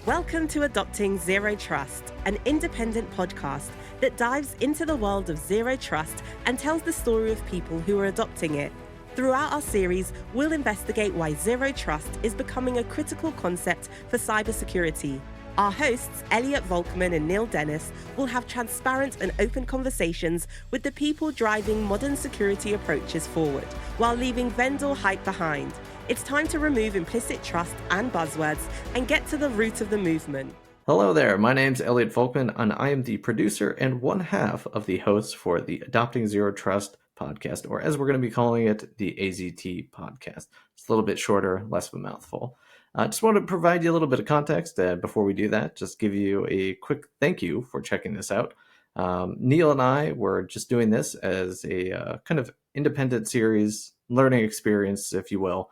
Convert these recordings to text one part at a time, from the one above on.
Welcome to Adopting Zero Trust, an independent podcast that dives into the world of zero trust and tells the story of people who are adopting it. Throughout our series, we'll investigate why zero trust is becoming a critical concept for cybersecurity. Our hosts, Elliot Volkman and Neal Dennis, will have transparent and open conversations with the people driving modern security approaches forward, while leaving vendor hype behind. It's time to remove implicit trust and buzzwords and get to the root of the movement. Hello there, my name's Elliot Volkman, and I am the producer and one half of the hosts for the Adopting Zero Trust podcast, or as we're going to be calling it, the AZT podcast. It's a little bit shorter, less of a mouthful. I just want to provide you a little bit of context before we do that. Just give you a quick thank you for checking this out. Neal and I were just doing this as a kind of independent series, learning experience, if you will,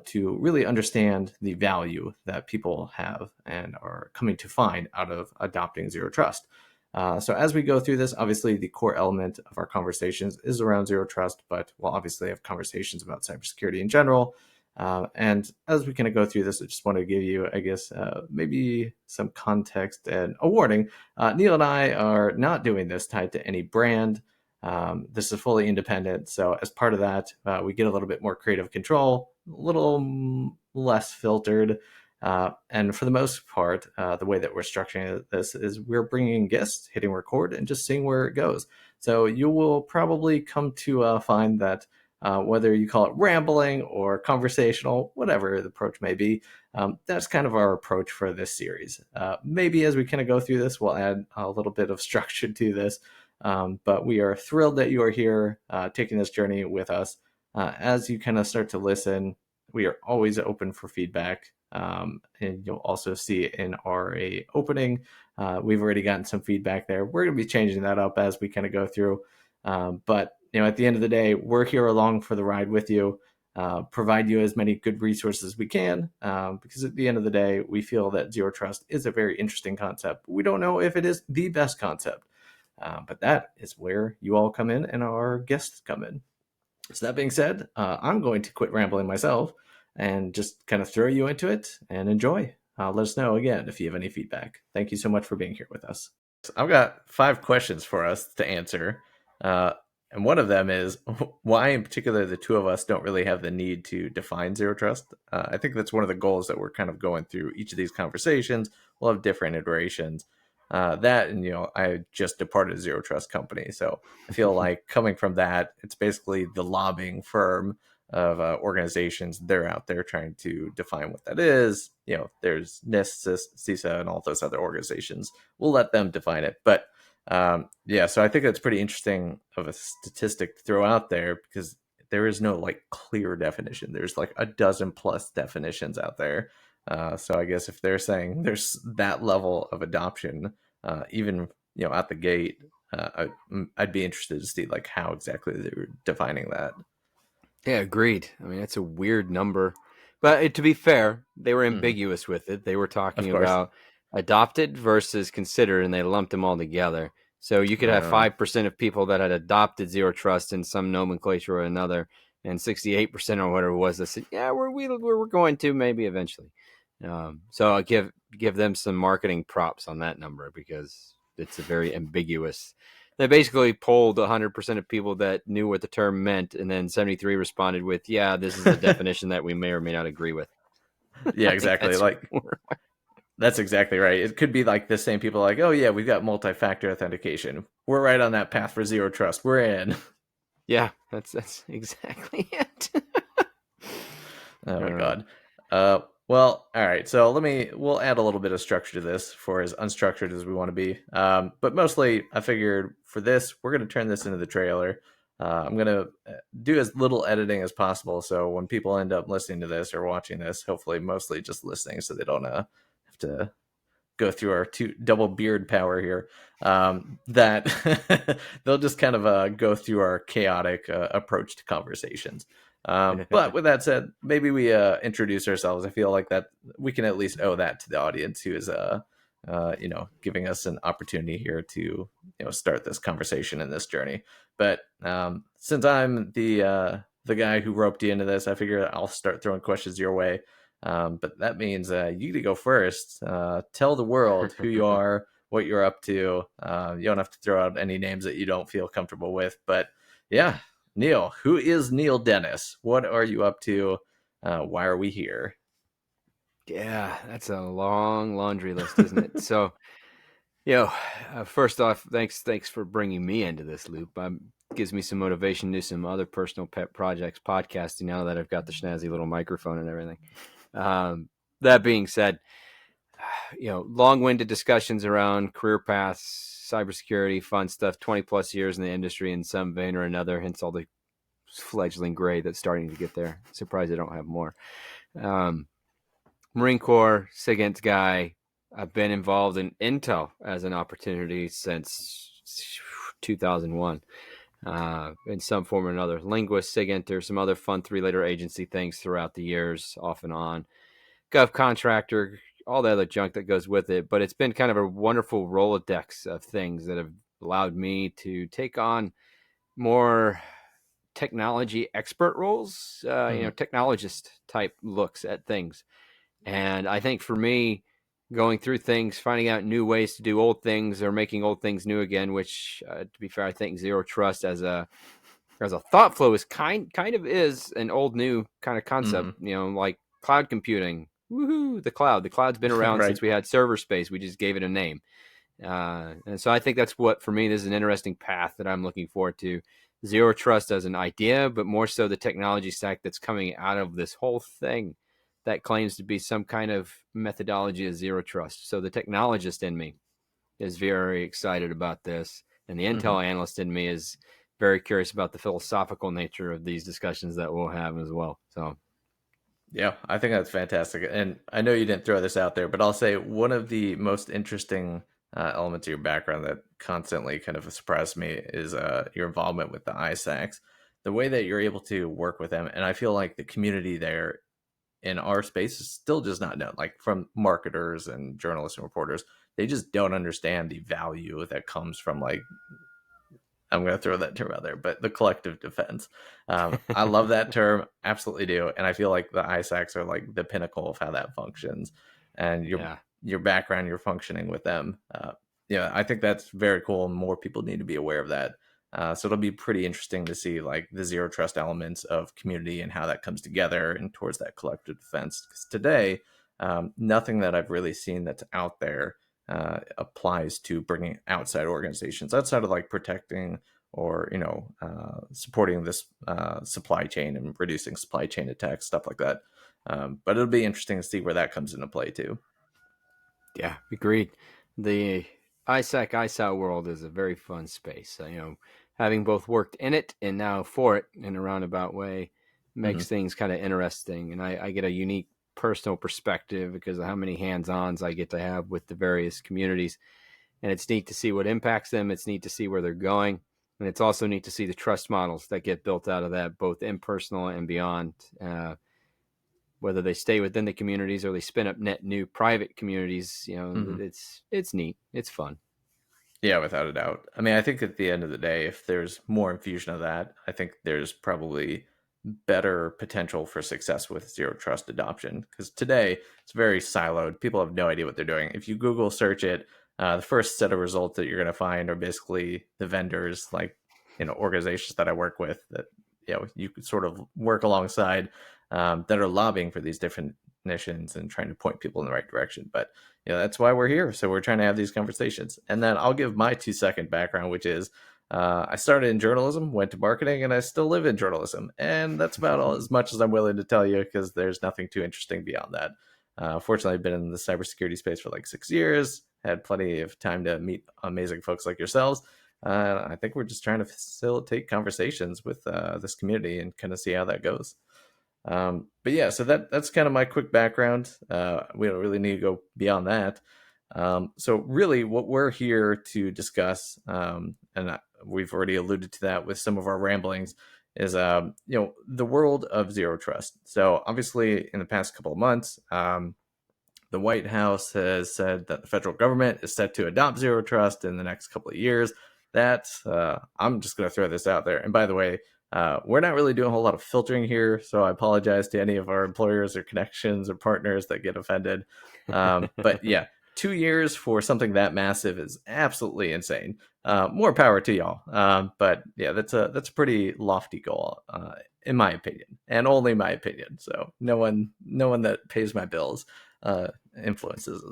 to really understand the value that people have and are coming to find out of adopting zero trust. So as we go through this, obviously the core element of our conversations is around zero trust, but we'll obviously have conversations about cybersecurity in general. And as we kind of go through this, I just want to give you, I guess, maybe some context and a warning. Neal and I are not doing this tied to any brand. This is fully independent. So as part of that, we get a little bit more creative control, a little less filtered. And for the most part, the way that we're structuring this is we're bringing in guests, hitting record, and just seeing where it goes. So you will probably come to find that whether you call it rambling or conversational, whatever the approach may be, that's kind of our approach for this series. Maybe as we kind of go through this, we'll add a little bit of structure to this. But we are thrilled that you are here taking this journey with us. As you kind of start to listen, we are always open for feedback. And you'll also see in our opening, we've already gotten some feedback there. We're going to be changing that up as we kind of go through. But at the end of the day, we're here along for the ride with you, provide you as many good resources as we can, because at the end of the day, we feel that zero trust is a very interesting concept. We don't know if it is the best concept. But that is where you all come in and our guests come in. So that being said, I'm going to quit rambling myself and just kind of throw you into it and enjoy. Let us know again if you have any feedback. Thank you so much for being here with us. I've got 5 questions for us to answer. And one of them is why in particular the two of us don't really have the need to define zero trust. I think that's one of the goals that we're kind of going through each of these conversations. We'll have different iterations. That and I just departed a zero trust company, so I feel like coming from that, it's basically the lobbying firm of organizations. They're out there trying to define what that is. There's NIST, CISA, and all those other organizations. We'll let them define it, but so I think that's pretty interesting of a statistic to throw out there because there is no clear definition. There's a dozen plus definitions out there. So I guess if they're saying there's that level of adoption, even out the gate, I'd be interested to see how exactly they're defining that. Yeah, agreed. I mean, that's a weird number, but to be fair, they were ambiguous with it. They were talking about adopted versus considered, and they lumped them all together. So you could have 5% of people that had adopted zero trust in some nomenclature or another, and 68% or whatever it was that said, yeah, we're going to maybe eventually. So I'll give them some marketing props on that number because it's a very ambiguous. They basically polled 100% of people that knew what the term meant, and then 73 responded with, yeah, this is a definition that we may or may not agree with. Yeah, exactly. That's exactly right. It could be the same people oh yeah, we've got multi-factor authentication. We're right on that path for zero trust. We're in. Yeah, that's exactly it. Oh my God. Well, all right. So we'll add a little bit of structure to this for as unstructured as we want to be. But mostly I figured for this, we're going to turn this into the trailer. I'm going to do as little editing as possible. So when people end up listening to this or watching this, hopefully mostly just listening so they don't have to go through our double beard power here, that they'll just kind of go through our chaotic approach to conversations. But with that said, maybe we introduce ourselves. I feel like that we can at least owe that to the audience who is giving us an opportunity here to start this conversation and this journey. But since I'm the guy who roped you into this, I figure I'll start throwing questions your way. But that means you get to go first. Tell the world who you are, what you're up to. You don't have to throw out any names that you don't feel comfortable with. But yeah, Neal, who is Neal Dennis? What are you up to? Why are we here? Yeah, that's a long laundry list, isn't it? So, first off, thanks for bringing me into this loop. Gives me some motivation to do some other personal pet projects, podcasting, now that I've got the snazzy little microphone and everything. That being said, long-winded discussions around career paths, cybersecurity, fun stuff, 20 plus years in the industry in some vein or another, hence all the fledgling gray that's starting to get there. Surprised I don't have more. Marine Corps, SIGINT guy. I've been involved in Intel as an opportunity since 2001 in some form or another. Linguist, SIGINT, there's some other fun 3-letter agency things throughout the years, off and on. Gov contractor, all the other junk that goes with it. But it's been kind of a wonderful Rolodex of things that have allowed me to take on more technology expert roles, technologist type looks at things. And I think for me, going through things, finding out new ways to do old things or making old things new again, which to be fair, I think Zero Trust as a thought flow is kind of is an old new kind of concept, like cloud computing. Woohoo, the cloud. The cloud's been around Right. since we had server space. We just gave it a name. And so I think that's what, for me, this is an interesting path that I'm looking forward to. Zero Trust as an idea, but more so the technology stack that's coming out of this whole thing that claims to be some kind of methodology of Zero Trust. So the technologist in me is very excited about this. And the Intel analyst in me is very curious about the philosophical nature of these discussions that we'll have as well. So, yeah, I think that's fantastic. And I know you didn't throw this out there, but I'll say one of the most interesting elements of your background that constantly kind of surprised me is your involvement with the ISACs, the way that you're able to work with them. And I feel like the community there in our space is still just not known, like from marketers and journalists and reporters. They just don't understand the value that comes from, like, I'm going to throw that term out there, but the collective defense. I love that term, absolutely do, and I feel like the ISACs are like the pinnacle of how that functions. And your background, you're functioning with them. I think that's very cool. More people need to be aware of that. So it'll be pretty interesting to see like the Zero Trust elements of community and how that comes together and towards that collective defense. Because today, nothing that I've really seen that's out there applies to bringing outside organizations outside of like protecting or supporting this supply chain and reducing supply chain attacks, stuff like that. But it'll be interesting to see where that comes into play too. Yeah, agreed. The ISAC world is a very fun space. Having both worked in it and now for it in a roundabout way makes things kind of interesting. And I get a unique personal perspective because of how many hands-ons I get to have with the various communities. And it's neat to see what impacts them. It's neat to see where they're going. And it's also neat to see the trust models that get built out of that, both impersonal and beyond, whether they stay within the communities or they spin up net new private communities. It's neat. It's fun. Yeah, without a doubt. I mean, I think at the end of the day, if there's more infusion of that, I think there's probably better potential for success with Zero Trust adoption. Because today it's very siloed. People have no idea what they're doing. If you Google search it, the first set of results that you're going to find are basically the vendors, like organizations that I work with that you could sort of work alongside, that are lobbying for these different missions and trying to point people in the right direction. But that's why we're here. So we're trying to have these conversations. And then I'll give my 2-second background, which is I started in journalism, went to marketing, and I still live in journalism. And that's about all as much as I'm willing to tell you, because there's nothing too interesting beyond that. Fortunately, I've been in the cybersecurity space for like 6 years, had plenty of time to meet amazing folks like yourselves. I think we're just trying to facilitate conversations with this community and kind of see how that goes. But yeah, so that's kind of my quick background. We don't really need to go beyond that. So really what we're here to discuss, and we've already alluded to that with some of our ramblings, is the world of Zero Trust. So obviously in the past couple of months, the White House has said that the federal government is set to adopt Zero Trust in the next couple of years. That I'm just going to throw this out there. And by the way, We're not really doing a whole lot of filtering here, so I apologize to any of our employers or connections or partners that get offended. But yeah, 2 years for something that massive is absolutely insane. More power to y'all. But yeah, that's a pretty lofty goal, in my opinion, and only my opinion. So no one that pays my bills influences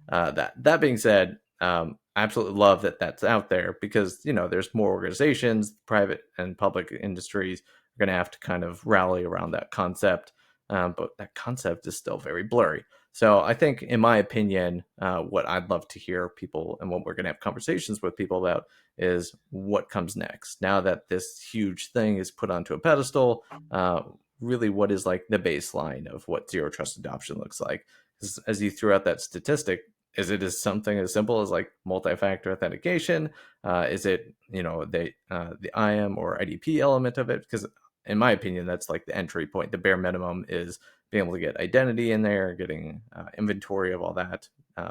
that. That being said, I absolutely love that that's out there, because there's more organizations, private and public industries are going to have to kind of rally around that concept, but that concept is still very blurry. So I think, in my opinion, what I'd love to hear people, and what we're going to have conversations with people about, is what comes next. Now that this huge thing is put onto a pedestal, really, what is like the baseline of what zero trust adoption looks like? As you threw out that statistic, is it as something as simple as like multi-factor authentication? Is it the IAM or IDP element of it? Because in my opinion, that's like the entry point. The bare minimum is being able to get identity in there, getting inventory of all that.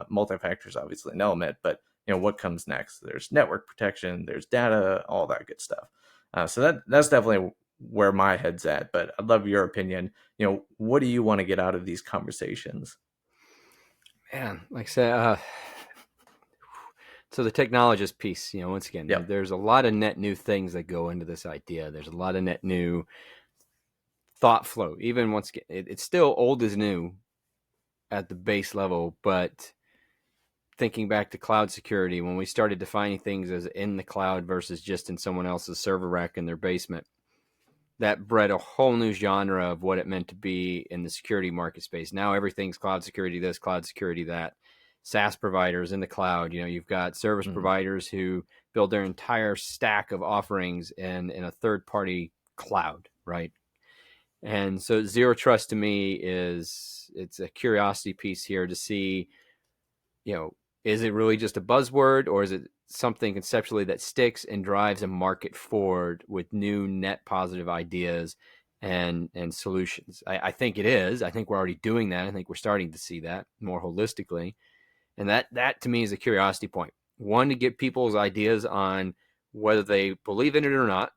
Multi-factor is obviously an element, but what comes next? There's network protection, there's data, all that good stuff. So that's definitely where my head's at. But I'd love your opinion. What do you want to get out of these conversations? Man, like I said, so the technologist piece, once again, Yep. there's a lot of net new things that go into this idea. There's a lot of net new thought flow. Even once again, it's still old as new at the base level, but thinking back to cloud security, when we started defining things as in the cloud versus just in someone else's server rack in their basement, that bred a whole new genre of what it meant to be in the security market space. Now everything's cloud security this, cloud security that. SaaS providers in the cloud, you've got service providers who build their entire stack of offerings in a third-party cloud, right? And so zero trust to me it's a curiosity piece here to see, is it really just a buzzword, or is it something conceptually that sticks and drives a market forward with new net positive ideas and solutions? I think it is. I think we're already doing that. I think we're starting to see that more holistically. And that to me is a curiosity point. One, to get people's ideas on whether they believe in it or not,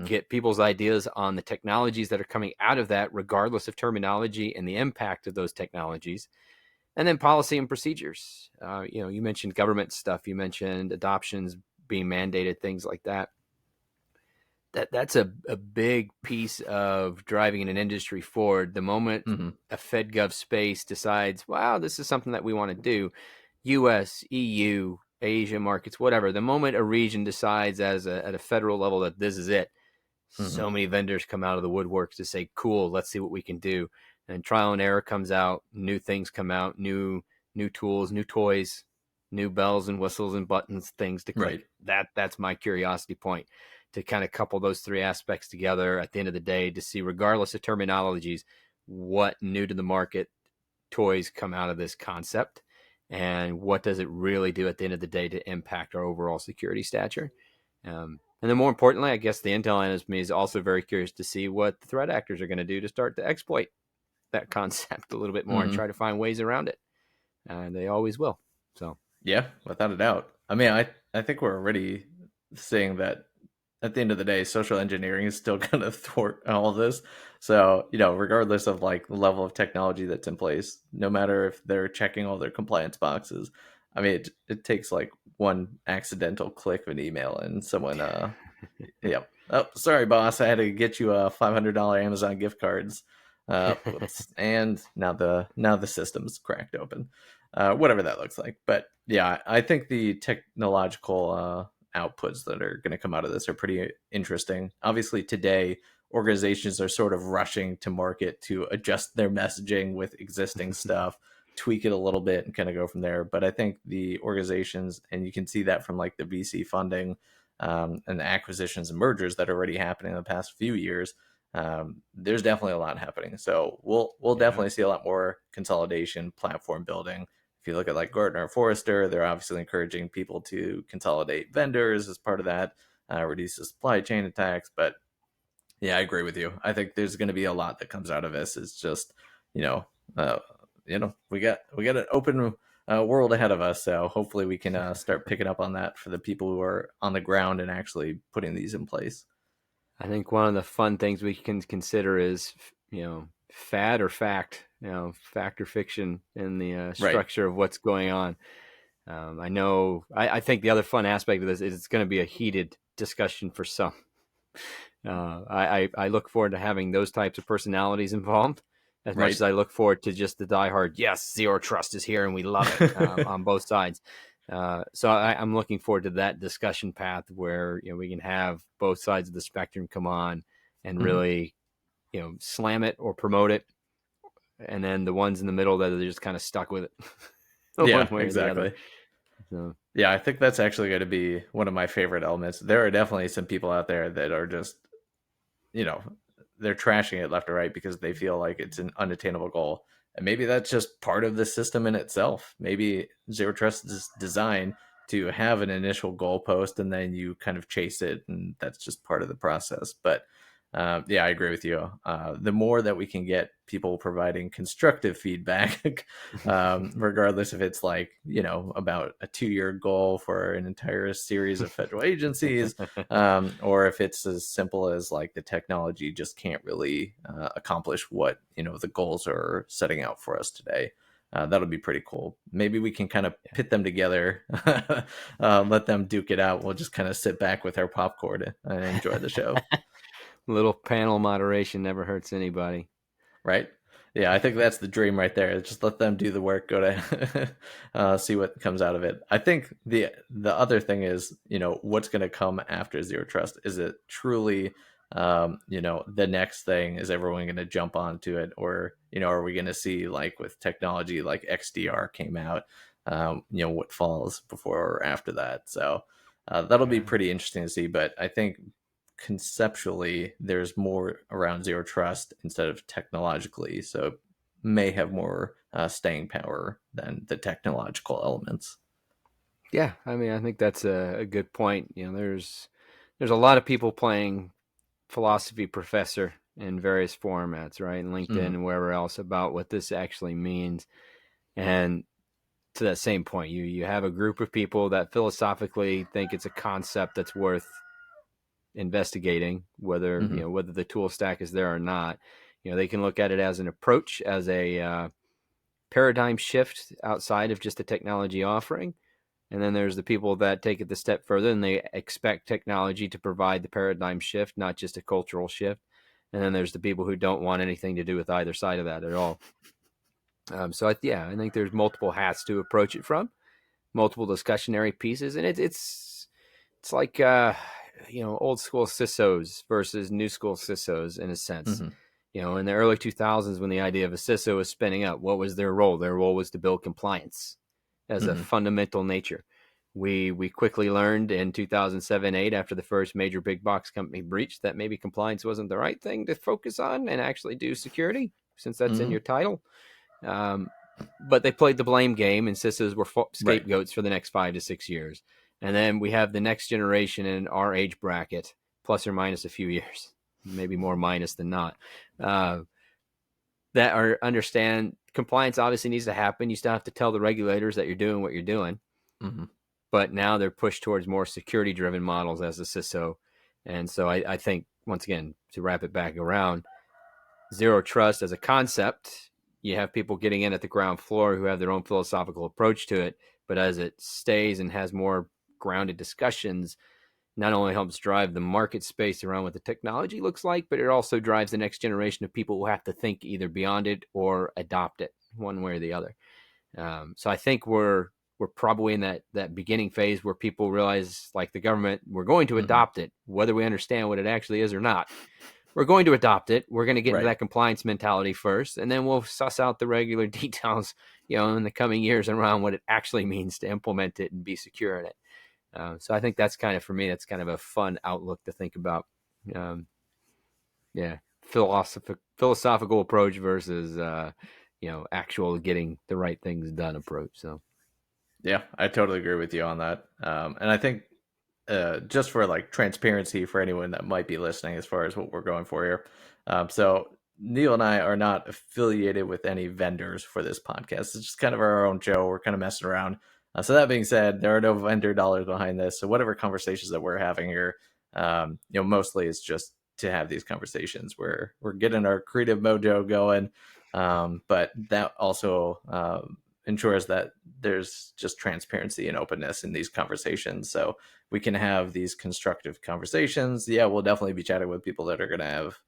get people's ideas on the technologies that are coming out of that, regardless of terminology and the impact of those technologies. And then policy and procedures. You mentioned government stuff. You mentioned adoptions being mandated, things like that. That's a big piece of driving an industry forward. The moment a FedGov space decides, wow, this is something that we want to do, US, EU, Asia markets, whatever, the moment a region decides at a federal level that this is it, so many vendors come out of the woodworks to say, cool, let's see what we can do. And trial and error comes out, new things come out, new tools, new toys, new bells and whistles and buttons, things to click. Right. That's my curiosity point, to kind of couple those three aspects together at the end of the day to see, regardless of terminologies, what new to the market toys come out of this concept, and what does it really do at the end of the day to impact our overall security stature. And then more importantly, I guess the intel analyst me is also very curious to see what the threat actors are going to do to start to exploit that concept a little bit more and try to find ways around it. And they always will. So yeah, without a doubt. I mean, I think we're already seeing that at the end of the day, social engineering is still going to thwart all of this. So, regardless of like the level of technology that's in place, no matter if they're checking all their compliance boxes, I mean, it takes like one accidental click of an email and someone, yep. Oh, sorry, boss. I had to get you a $500 Amazon gift cards. Whoops. And now the system's cracked open. Whatever that looks like. But yeah, I think the technological outputs that are going to come out of this are pretty interesting. Obviously, today organizations are sort of rushing to market to adjust their messaging with existing stuff, tweak it a little bit, and kind of go from there. But I think the organizations, and you can see that from like the VC funding and the acquisitions and mergers that are already happening in the past few years, there's definitely a lot happening. So we'll definitely see a lot more consolidation, platform building. If you look at like Gartner and Forrester, they're obviously encouraging people to consolidate vendors as part of that, reduce the supply chain attacks. But yeah, I agree with you. I think there's going to be a lot that comes out of this. It's just, we got an open world ahead of us. So hopefully we can start picking up on that for the people who are on the ground and actually putting these in place. I think one of the fun things we can consider is, fad or fact, fact or fiction in the structure of what's going on. I think the other fun aspect of this is it's going to be a heated discussion for some. I look forward to having those types of personalities involved as much as I look forward to just the diehard, yes, zero trust is here and we love it on both sides. So I'm looking forward to that discussion path where we can have both sides of the spectrum come on and really slam it or promote it, and then the ones in the middle that are just kind of stuck with it one way or the other. So. Yeah, I think that's actually going to be one of my favorite elements. There are definitely some people out there that are just, they're trashing it left or right because they feel like it's an unattainable goal. And maybe that's just part of the system in itself. Maybe zero trust is designed to have an initial goalpost and then you kind of chase it, and that's just part of the process. But yeah, I agree with you. The more that we can get people providing constructive feedback, regardless if it's like, about a 2-year goal for an entire series of federal agencies, or if it's as simple as like the technology just can't really accomplish what, the goals are setting out for us today. That'll be pretty cool. Maybe we can kind of pit them together, let them duke it out. We'll just kind of sit back with our popcorn and enjoy the show. Little panel moderation never hurts anybody. Right? Yeah, I think that's the dream right there. Just let them do the work, go to see what comes out of it. I think the other thing is, what's going to come after zero trust? Is it truly, the next thing? Is everyone going to jump onto it? Or, are we going to see, like with technology like XDR came out, what falls before or after that? So that'll be pretty interesting to see. But I think conceptually there's more around zero trust instead of technologically, so it may have more staying power than the technological elements. Yeah, I mean, I think that's a good point. There's a lot of people playing philosophy professor in various formats, right, and LinkedIn and wherever else, about what this actually means. And to that same point, you have a group of people that philosophically think it's a concept that's worth investigating, whether whether the tool stack is there or not. They can look at it as an approach, as a paradigm shift outside of just a technology offering. And then there's the people that take it the step further and they expect technology to provide the paradigm shift, not just a cultural shift. And then there's the people who don't want anything to do with either side of that at all. So I think there's multiple hats to approach it from, multiple discussionary pieces, and it's like old school CISOs versus new school CISOs in a sense. In the early 2000s, when the idea of a CISO was spinning up, what was their role? Their role was to build compliance as a fundamental nature. We quickly learned in 2007-8, after the first major big box company breached, that maybe compliance wasn't the right thing to focus on and actually do security, since that's in your title. But they played the blame game, and CISOs were scapegoats for the next 5 to 6 years. And then we have the next generation in our age bracket, plus or minus a few years, maybe more minus than not, that understand compliance obviously needs to happen. You still have to tell the regulators that you're doing what you're doing. But now they're pushed towards more security-driven models as a CISO. And so I think, once again, to wrap it back around, zero trust as a concept, you have people getting in at the ground floor who have their own philosophical approach to it. But as it stays and has more grounded discussions, not only helps drive the market space around what the technology looks like, but it also drives the next generation of people who have to think either beyond it or adopt it one way or the other. So I think we're probably in that beginning phase where people realize, like the government, we're going to adopt it, whether we understand what it actually is or not. We're going to adopt it. We're going to get into that compliance mentality first, and then we'll suss out the regular details, in the coming years around what it actually means to implement it and be secure in it. So I think that's kind of, for me, that's kind of a fun outlook to think about. Philosophical approach versus, actual getting the right things done approach. So. Yeah, I totally agree with you on that. And I think just for like transparency for anyone that might be listening, as far as what we're going for here. So Neal and I are not affiliated with any vendors for this podcast. It's just kind of our own show. We're kind of messing around. So that being said, there are no vendor dollars behind this. So whatever conversations that we're having here, mostly it's just to have these conversations. We're getting our creative mojo going, but that also ensures that there's just transparency and openness in these conversations, so we can have these constructive conversations. Yeah, we'll definitely be chatting with people that are going to have,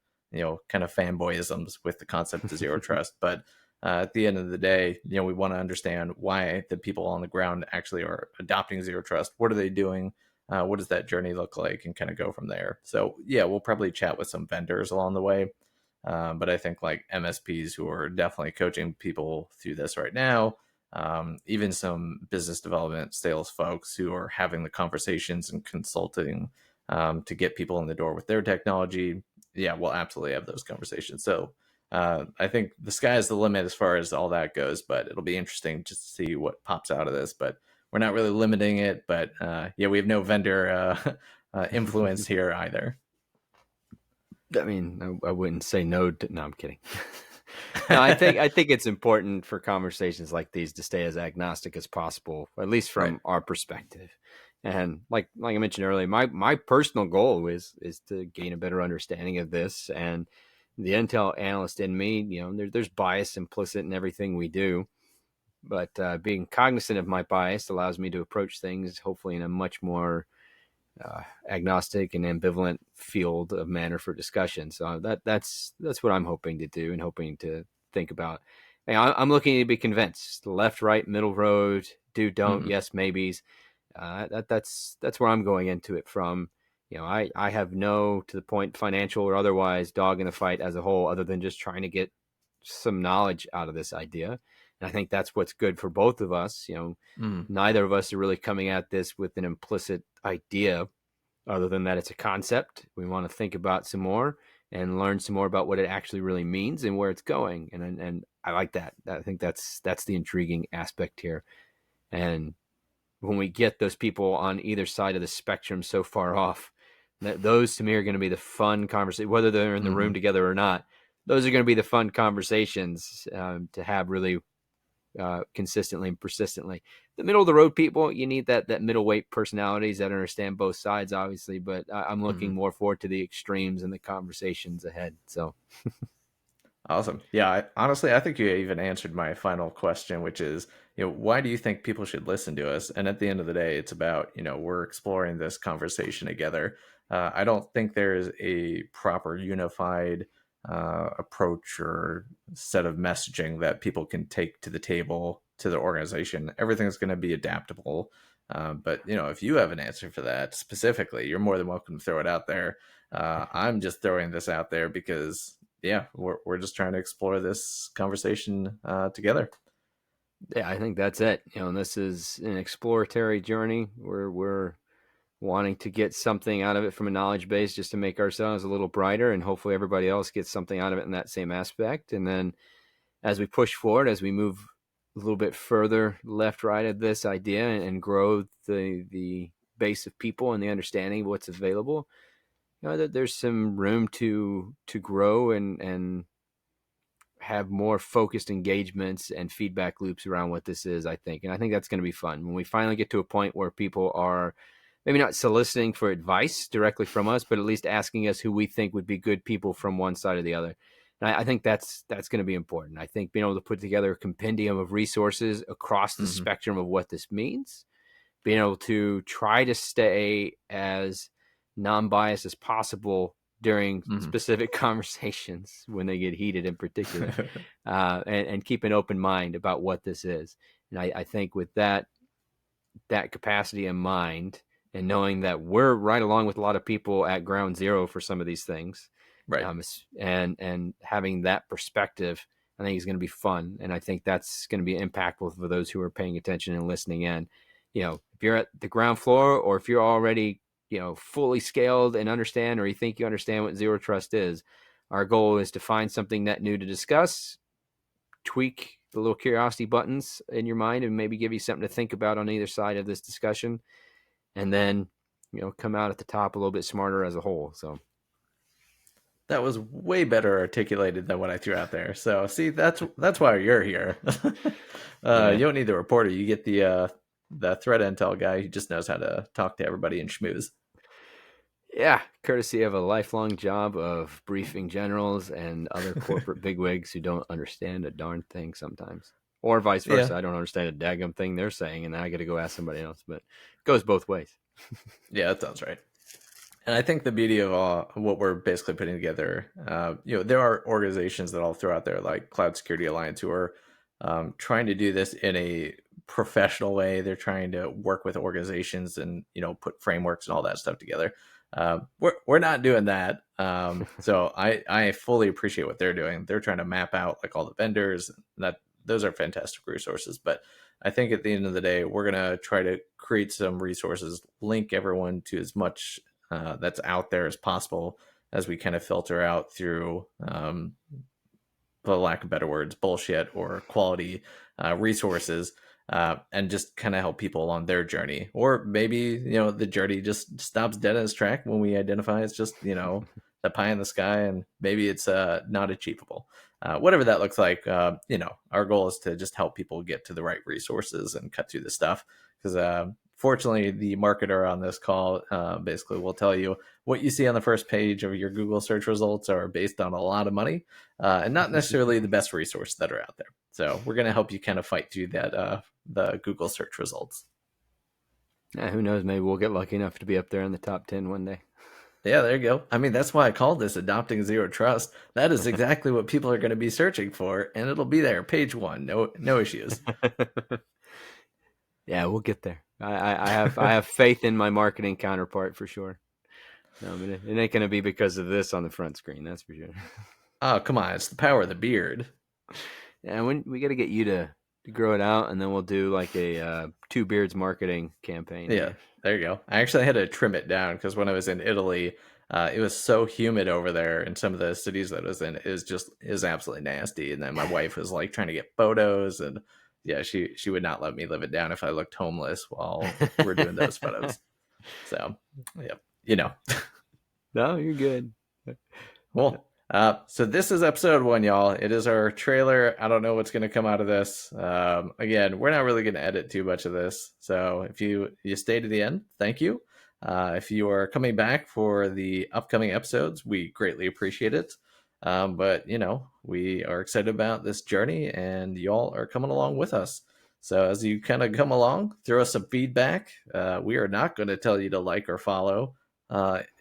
kind of fanboyisms with the concept of zero trust, but at the end of the day, we want to understand why the people on the ground actually are adopting zero trust. What are they doing? What does that journey look like, and kind of go from there. So yeah, we'll probably chat with some vendors along the way. But I think like MSPs who are definitely coaching people through this right now, even some business development sales folks who are having the conversations and consulting to get people in the door with their technology. Yeah, we'll absolutely have those conversations. So I think the sky is the limit as far as all that goes, but it'll be interesting just to see what pops out of this. But we're not really limiting it. But yeah, we have no vendor influence here either. I mean, I wouldn't say no. No, I'm kidding. No, I think it's important for conversations like these to stay as agnostic as possible, at least from our perspective. And like I mentioned earlier, my personal goal is to gain a better understanding of this. And the Intel analyst in me, there's bias implicit in everything we do. But being cognizant of my bias allows me to approach things hopefully in a much more agnostic and ambivalent field of manner for discussion. So that's what I'm hoping to do and hoping to think about. I'm looking to be convinced. Left, right, middle road, do, don't, yes, maybes. That's where I'm going into it from. I have no, to the point, financial or otherwise, dog in the fight as a whole, other than just trying to get some knowledge out of this idea. And I think that's what's good for both of us. Neither of us are really coming at this with an implicit idea, other than that it's a concept. We want to think about some more and learn some more about what it actually really means and where it's going. And I like that. I think that's the intriguing aspect here. And when we get those people on either side of the spectrum so far off, those to me are going to be the fun conversation, whether they're in the room together or not. Those are going to be the fun conversations to have really consistently and persistently. The middle of the road people, you need that middleweight personalities that understand both sides, obviously, but I'm looking more forward to the extremes and the conversations ahead. So awesome. Yeah, honestly, I think you even answered my final question, which is, why do you think people should listen to us? And at the end of the day, it's about, we're exploring this conversation together. I don't think there is a proper unified approach or set of messaging that people can take to the table, to the organization. Everything's going to be adaptable. But if you have an answer for that specifically, you're more than welcome to throw it out there. I'm just throwing this out there because we're just trying to explore this conversation together. Yeah, I think that's it. This is an exploratory journey where we're wanting to get something out of it from a knowledge base just to make ourselves a little brighter, and hopefully everybody else gets something out of it in that same aspect. And then as we push forward, as we move a little bit further left, right of this idea and grow the base of people and the understanding of what's available, there's some room to grow and have more focused engagements and feedback loops around what this is, I think. And I think that's going to be fun when we finally get to a point where people are maybe not soliciting for advice directly from us, but at least asking us who we think would be good people from one side or the other. And I think that's going to be important. I think being able to put together a compendium of resources across the spectrum of what this means, being able to try to stay as non-biased as possible during specific conversations when they get heated in particular, and keep an open mind about what this is. And I think with that capacity in mind, and knowing that we're right along with a lot of people at ground zero for some of these things, right? And having that perspective, I think is going to be fun, and I think that's going to be impactful for those who are paying attention and listening in. If you're at the ground floor, or if you're already fully scaled and understand, or you think you understand what zero trust is, our goal is to find something net new to discuss, tweak the little curiosity buttons in your mind, and maybe give you something to think about on either side of this discussion, and then come out at the top a little bit smarter as a whole. So that was way better articulated than what I threw out there. So see, that's why you're here. You don't need the reporter. You get the threat intel guy who just knows how to talk to everybody and schmooze. Yeah, courtesy of a lifelong job of briefing generals and other corporate bigwigs who don't understand a darn thing sometimes. Or vice Yeah. versa. I don't understand a daggum thing they're saying, and then I got to go ask somebody else. But it goes both ways. Yeah, that sounds right. And I think the beauty of what we're basically putting together, there are organizations that I'll throw out there like Cloud Security Alliance who are trying to do this in a professional way. They're trying to work with organizations and put frameworks and all that stuff together. We're not doing that. So I fully appreciate what they're doing. They're trying to map out like all the vendors. That those are fantastic resources, but I think at the end of the day, we're gonna try to create some resources, link everyone to as much that's out there as possible as we kind of filter out through, for lack of better words, bullshit or quality resources, and just kind of help people along their journey. Or maybe, the journey just stops dead in its track when we identify it's just, the pie in the sky and maybe it's not achievable. Whatever that looks like, our goal is to just help people get to the right resources and cut through the stuff. Because fortunately, the marketer on this call basically will tell you what you see on the first page of your Google search results are based on a lot of money and not necessarily the best resources that are out there. So we're going to help you kind of fight through that, the Google search results. Yeah, who knows? Maybe we'll get lucky enough to be up there in the top 10 one day. Yeah, there you go. I mean, that's why I called this Adopting Zero Trust. That is exactly what people are going to be searching for, and it'll be there, page one, no issues. Yeah, we'll get there. I have faith in my marketing counterpart for sure. No, I mean, it ain't going to be because of this on the front screen, that's for sure. Oh, come on. It's the power of the beard. Yeah, we got to get you to grow it out, and then we'll do like a Two Beards marketing campaign. Yeah, there you go. I actually had to trim it down because when I was in Italy, it was so humid over there in some of the cities that I was in. Is absolutely nasty. And then my wife was like trying to get photos, and yeah, she would not let me live it down if I looked homeless while we're doing those photos. So, yeah, No, you're good. Well, so this is episode 1, y'all. It is our trailer. I don't know what's going to come out of this. Again, we're not really going to edit too much of this. So if you stay to the end, thank you. If you are coming back for the upcoming episodes, we greatly appreciate it. But, we are excited about this journey and y'all are coming along with us. So as you kind of come along, throw us some feedback. We are not going to tell you to like or follow.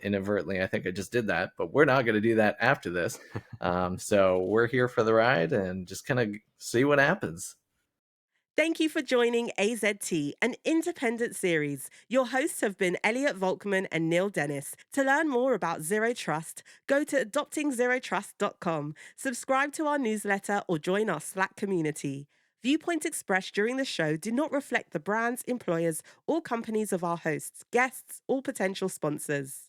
Inadvertently, I think I just did that, but we're not going to do that after this. So we're here for the ride and just kind of see what happens. Thank you for joining AZT, an independent series. Your hosts have been Elliot Volkman and Neal Dennis. To learn more about Zero Trust, go to adoptingzerotrust.com, subscribe to our newsletter, or join our Slack community. Viewpoints expressed during the show do not reflect the brands, employers, or companies of our hosts, guests, or potential sponsors.